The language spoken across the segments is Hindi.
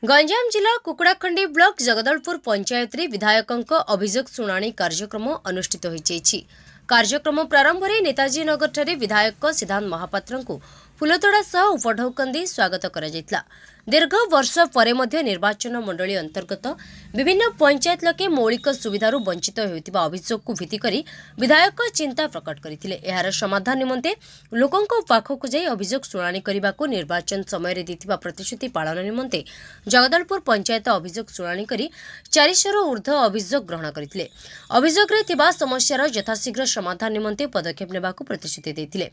गंजाम जिला कुकुड़ाखंडी ब्लॉक जगदलपुर पंचायत रे विधायकों अभियोग शुणाणी कार्यक्रम अनुष्ठित होईछि। कार्यक्रम प्रारंभ में नेताजी नगर ठारे विधायक सिद्धांत महापात्र को फुलतोड़ा सह उपढौकन स्वागत करा। दीर्घ वर्ष पर निर्वाचन मंडली अंतर्गत विभिन्न पंचायत लोके मौलिक सुविधारू वंचित होता अभियोग को भित्ति करी विधायक चिंता प्रकट करथिले। एहार समाधान निमंते लोकों पाखक जाई अभियोग शुणाणी करने को निर्वाचन समय देथिबा प्रतिश्रुति पालन निमंते जगदलपुर पंचायत अभियोग शुणाणी करी 400 ऊर्ध्व अभियोग ग्रहण करथिले। अभियोग रे थिबा समस्यार यथाशीघ्र समाधान निमंते पदक्षेप नेबाकू प्रतिश्रुति देथिले।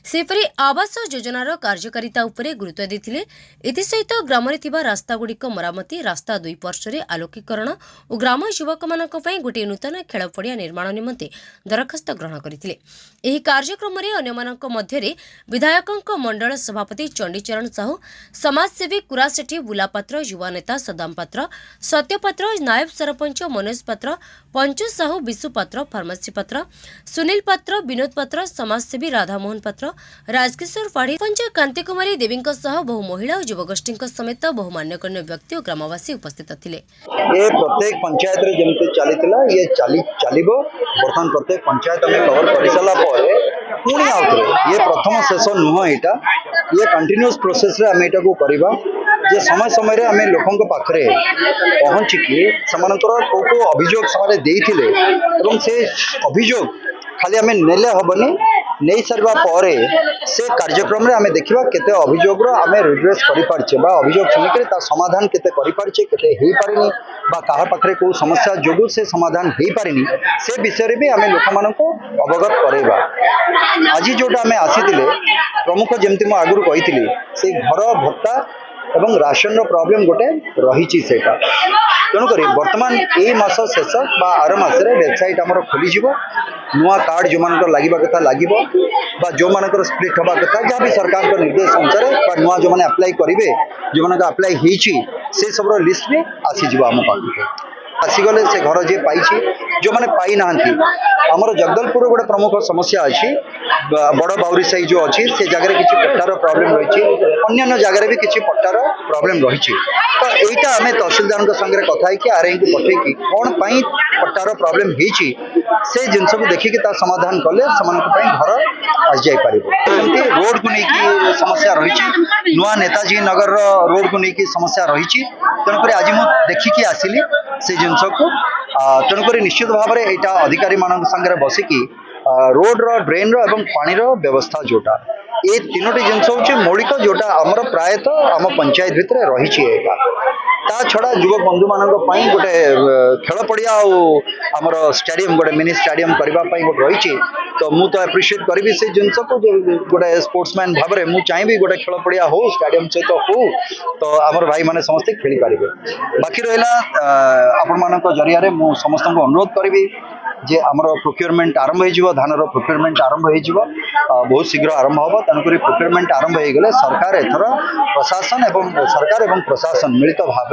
सेपरि आवास योजनार कार्यकारिता उपरे गुरुत्व देथिले। एथि सहित ग्राम रास्तागुड़िक मरामती, रास्ता 2 पार्श्व आलोकीकरण और ग्राम युवक गोटे नूतन खेल पड़िया निर्माण निमंते दरखास्त ग्रहण करथिले। एही कार्यक्रम में अन्यमानक मध्यरे विधायकों मंडल सभापति चंडीचरण साहू, समाजसेवी कुरा सेठी, बुलापात्र, युवा नेता सदाम पात्र, सत्यपात्र, नायब सरपंच मनोज पात्र, पंचु साहू, विशु पात्र, फार्मासी पात्र, सुनील पात्र, विनोद पात्र, समाजसेवी राधामोहन पात्र, राजकिशोर पाढ़ी, पंच कांति कुमारी देवी बहु महिला और युवगोष्ठी समेत बहु मान्यगण्य व्यक्ति और ग्रामवासी उपस्थित थिले। ये प्रत्येक पंचायत रे जमते चलीथिला ये चलीबो बर्तमान प्रत्येक पंचायत में कवर कर सारा पुणी आउथरे ये प्रथम शेष नुह एटा ये कंटिन्यूअस प्रोसेस रे हम एटा को करबा जे समय समय रे हमें लोकन पाखरे पहुंचिकी समानतर को अभियोग समारे देइथिले एवं से अभियोग खाली हमें नेले हबनी नहीं सारा पर से कार्यक्रम रे हमें देखा केते अभियोग आम रिड्रेस करें अभियोग शुणिक समाधान केते केते हो पारिनी कहा पाखे कौ समस्या जो से समाधान हो पारिनी से विषय भी आम लोक मान अवगत करवा। आज जोटा आम आसी प्रमुख जमती मुझे आगुरी कही से घर भत्ता एवं राशन प्रॉब्लम गोटे रही तेणुक बर्तमान ये मास शेष आर मसरे वेबसाइट आमर खोली नुआ कार्ड जो मान लगे कथा लगे जो मान स्प्लिट हवा कथा जहाँ भी सरकार निर्देश अनुसार नुआ जो मैंने अप्लाई करेंगे जो मैंने अप्लाई हो सब लिस्ट भी आसीज आम पाखक आसीगले से घर जी पाई जो मैंने पाई ना आमर जगदलपुर गोटे प्रमुख समस्या अच्छी बड़ बाउरी साई जो अच्छी से जगह किसी पट्टार प्रॉब्लम रही अन्य जगह भी किसी पट्टार प्रॉब्लम रही तो यहाँ आम तहसिलदार संगे कथा आरआई को पठेकी कौन पाई पट्टार प्रॉब्लम होती से जिनस को देखिकी समाधान कले घर आसी जापर रोड को लेकिन समस्या रही नुआ नेताजी नगर रोड को लेकिन समस्या रही तेणुक आज मुझे देखिकी आसिली से जिनस को तेणुक निश्चित भाव में यहाँ अधिकारी मान संगे बसिकी रोड रो ड्रेन रो एवं पानी रो व्यवस्था जोटा ये तीनोटी जिनस हूँ मौलिक जोटा आमर प्रायतः आम पंचायत भितर रही ता छड़ा युवक बंधु मान गोटे खेल पड़िया आमर स्टेडियम गोटे मिनी स्टेडियम करने गोटे रही तो मु तो एप्रिशिएट करी से जिनस को गोटे स्पोर्ट्समैन भाव में मुझे चाहिए गोटे खेल पड़िया हो स्टेडियम सहित हो तो आमर भाई मैंने समस्ते खेली पारे। बाकी रहा आपण मान जरिया मु समस्त अनुरोध करी जे आमर प्रोक्योरमेंट आरंभ हो धान प्रोक्योरमेंट आरंभ हो बहुत शीघ्र आरंभ हम तेणुक प्रोक्योरमेंट आरंभ हो गले सरकार एथर प्रशासन एवं सरकार एवं प्रशासन मिलित भाव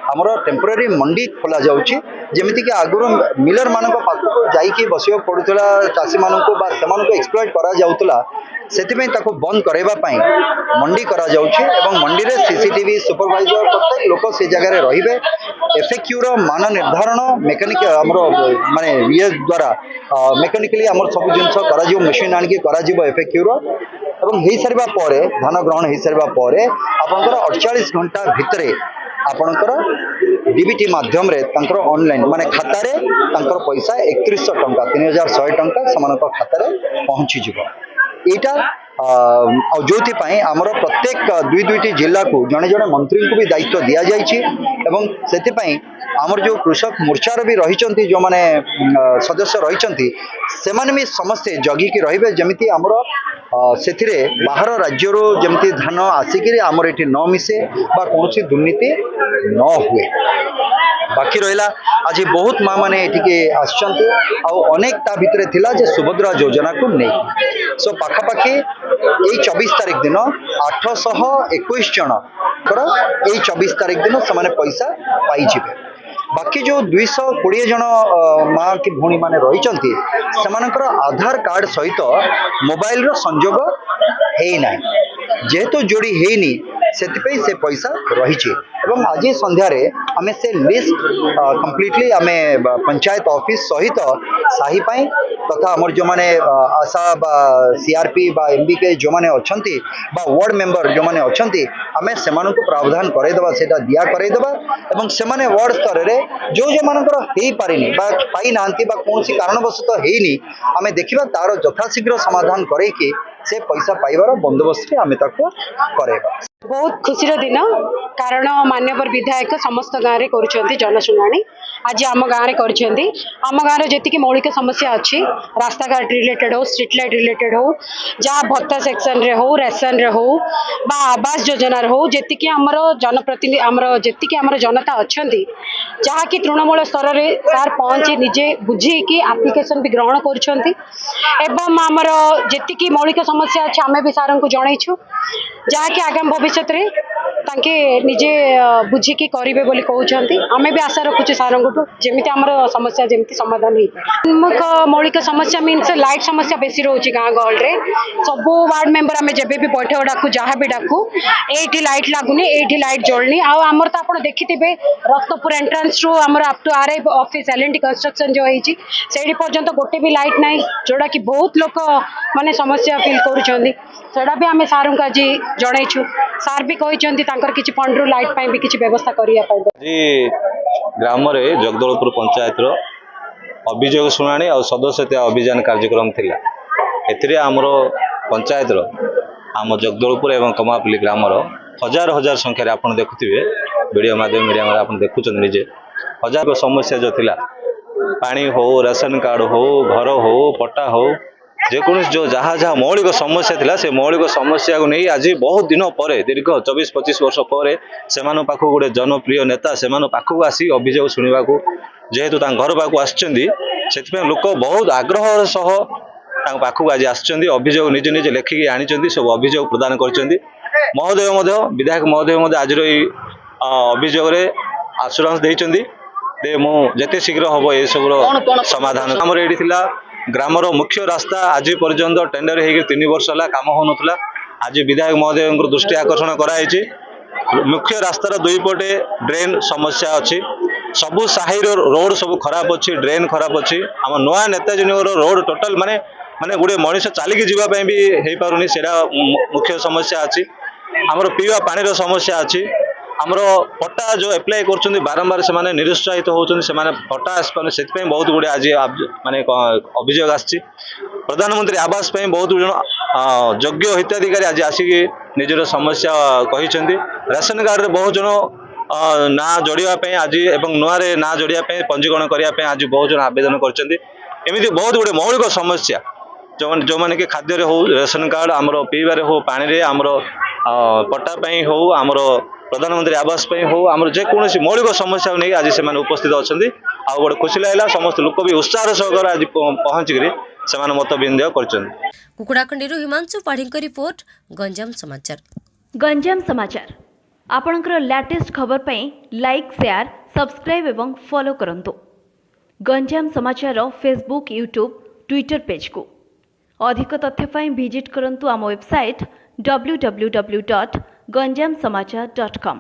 आमर टेम्पोरारी मंडी खोल जाऊँगी जमीती कि आगुरी मिलर मान पाखक जाइए बसवा पड़ूला चाषी मानू एक्सप्लॉइट करा से बंद करवाई मंडी करा एवं मंडी रे सीसीटीवी सुपरवाइजर प्रत्येक लोक से जगह रे एफएक्यू रो मान निर्धारण मेकानिक आमर माने ये द्वारा मेकानिकली आमर सब जिनस करा मशीन आनिकी करा एफएक्यू रो एवं हो सारा पर धान ग्रहण हो सारा पर आपंकर 48 घंटा भितर आपणकर डीबीटी माध्यम ऑनलाइन माने खाता रे पैसा 3100 टंका 3100 टंका समान खाता पहुँची यहाँ जो आमर प्रत्येक दुई दुईटी जिला को जड़े जड़े मंत्री को भी दायित्व दि जाए आमर जो कृषक मोर्चार भी रही जो माने सदस्य रही से भी समस्ते जगिकी रे जमी आमर से बाहर राज्य जमी धान आसिक आमर ये न मिसे कौन दुर्नीति न हुए। बाकी रहा आज बहुत माँ मैंने ये अनेक ता भितर थिला जे सुभद्रा योजना को नहीं सो पाखापाखि यही 24 तारीख दिन 821 जन 24 तारीख दिन से पैसा पाई बाकी जो 220 जन माँ कि भौणी माने रहिचंती सेमानकर आधार कार्ड सहित मोबाइल रो संजोग हेई ना जेहेतु जोड़ी हेनी सेतिपई से पैसा रही आज संध्यारे आमे से लिस्ट कंप्लीटली आमे पंचायत ऑफिस सहित साही पाई तथा आमर जो माने आशा बा सीआरपी बा एमबीके जो माने अछंती बा वार्ड मेंबर जो माने अछंती आमे सेमानकु प्रावधान करे देबा सेटा दिया करे देबा एवं सेमाने वार्ड स्तर रे जो जो मानकर हेई पारिनी बा पाई नांती बा कोनसी कारणवशत हेइनी आमे देखिबा तार यथाशीघ्र समाधान करे कि से पैसा पाइबार बंदोबस्त आमे ताको करेबा। बहुत खुशी दिन कारण मान्यवर विधायक समस्त गाँव में कर जनशुणाणी आज आम गाँव में करम गाँव में जी मौलिक समस्या अच्छी रास्ता घाट रिलेटेड हो स्ट्रीट लाइट रिलेटेड हो जहाँ भत्ता सेक्शन रे हो रेशन रे हो बा आवास योजना हो जी आमर जनप्रतिनिधि आमर जी आमर जनता अच्छा जहाँकि तृणमूल स्तर में सार पहुँची निजे बुझे आप्लिकेसन भी ग्रहण करमर जी मौलिक समस्या अच्छी आम भी सार को जनईचु जहाँकि आगामी भविष्य रे तांके निजे बुझिकी करेंगे बोली कहते आम भी आशा रखुचे सार जमी आम समस्या जमी समाधान हो प्रमुख मौलिक समस्या मीन्स लाइट समस्या बेसी रोचे गाँ गहल रे सब वार्ड मेंबर आम जब भी बैठक डाकू जहाँ भी डाकू ये लाइट लगुनि ये लाइट जलनी आमर तो आप देखिथे रक्तपुर एंट्रांस रू आमर up to RI office L and T construction जो होती से पर्यंत गोटे भी लाइट ना जोड़ा कि बहुत लोक माने समस्या फील करा भी आम सार को आज जनईचु सार भी कहते किसी फंड रू लाइट भी किसी व्यवस्था करने ग्राम जगदलपुर पंचायत अभियोग शुणाणी और सदस्यता अभियान कार्यक्रम थिला एथिरे आमर पंचायत आम जगदलपुर एवं कमापल्ली ग्रामर हजार हजार संख्यार आप देखुवे वीडियो माध्यम मीडिया आप देखुं निजे हजार समस्या जो थिला पानी हो राशन कार्ड हो घर हो पट्टा हो जेकोसी जो जहाँ जहाँ मौलिक समस्या थिला से मौलिक समस्या को नहीं आज बहुत दिन पर दीर्घ 24-25 वर्ष पर से पाखक गोटे जनप्रिय नेता से पाखक आसी अभियोग शुणा जेहेतु घर पाक आसपा लोक बहुत आग्रह सह पाखक आज अभियोग निजे निजे लेखिकी आनी सब अभियोग प्रदान कर महोदय विधायक महोदय आज अभियोग आश्योरेंस देते मुझे शीघ्र हम ये सब समाधान आमर ये ग्रामर मुख्य रास्ता आज पर्यंत टेंडर हो 3 वर्ष है कम हो नाला आज विधायक महोदय दृष्टि आकर्षण कराई मुख्य रास्तार दुई पटे ड्रेन समस्या अच्छी सबू साही रोड सब खराब अच्छी ड्रेन खराब अच्छी आम नुआ नेताजी रोड टोटाल माने माने गोटे मनीष चलिकी जावाई भी हो पारुनी से मुख्य समस्या अच्छी आमर पीवा पानी समस्या अच्छी आमर पट्टा जो एप्लाय कर बारंबार से निरुत्साहित होती से पट्टा आसपाने से बहुत गुड़े आज माने अभियोग आसी प्रधानमंत्री आवास बहुत जन योग्य हिताधिकारी आज आसिकी निजर समस्या कहते राशन कार्ड बहुत जन ना जोड़ापी आज एवं नुआ ना जोड़ापी पंजीकरण करने आज बहुत जन आवेदन करमती बहुत गुड़े मौलिक समस्या जो मैंने कि खाद्य हो राशन कार्ड आमर पीबार हो पानी आमर पट्टा हो आमर प्रधानमंत्री आवास हो आमर जेकोसी मौलिक समस्या नहीं आज से उपस्थित अच्छा आ गोटे खुशी लगे समस्त लोक भी उत्साह सहकार आज पहुँचिक से मत विनिमय कर कुकुड़ाखंडी हिमांशु पाढ़ी रिपोर्ट गंजाम समाचार। गंजाम समाचार आपणकर लेटेस्ट खबर पाई लाइक शेयर सब्सक्राइब एवं फॉलो करंतु गंजाम समाचार फेसबुक यूट्यूब ट्विटर पेज को अधिक तथ्य पाई विजिट करंतु आम वेबसाइट www.ganjamsamachar.com।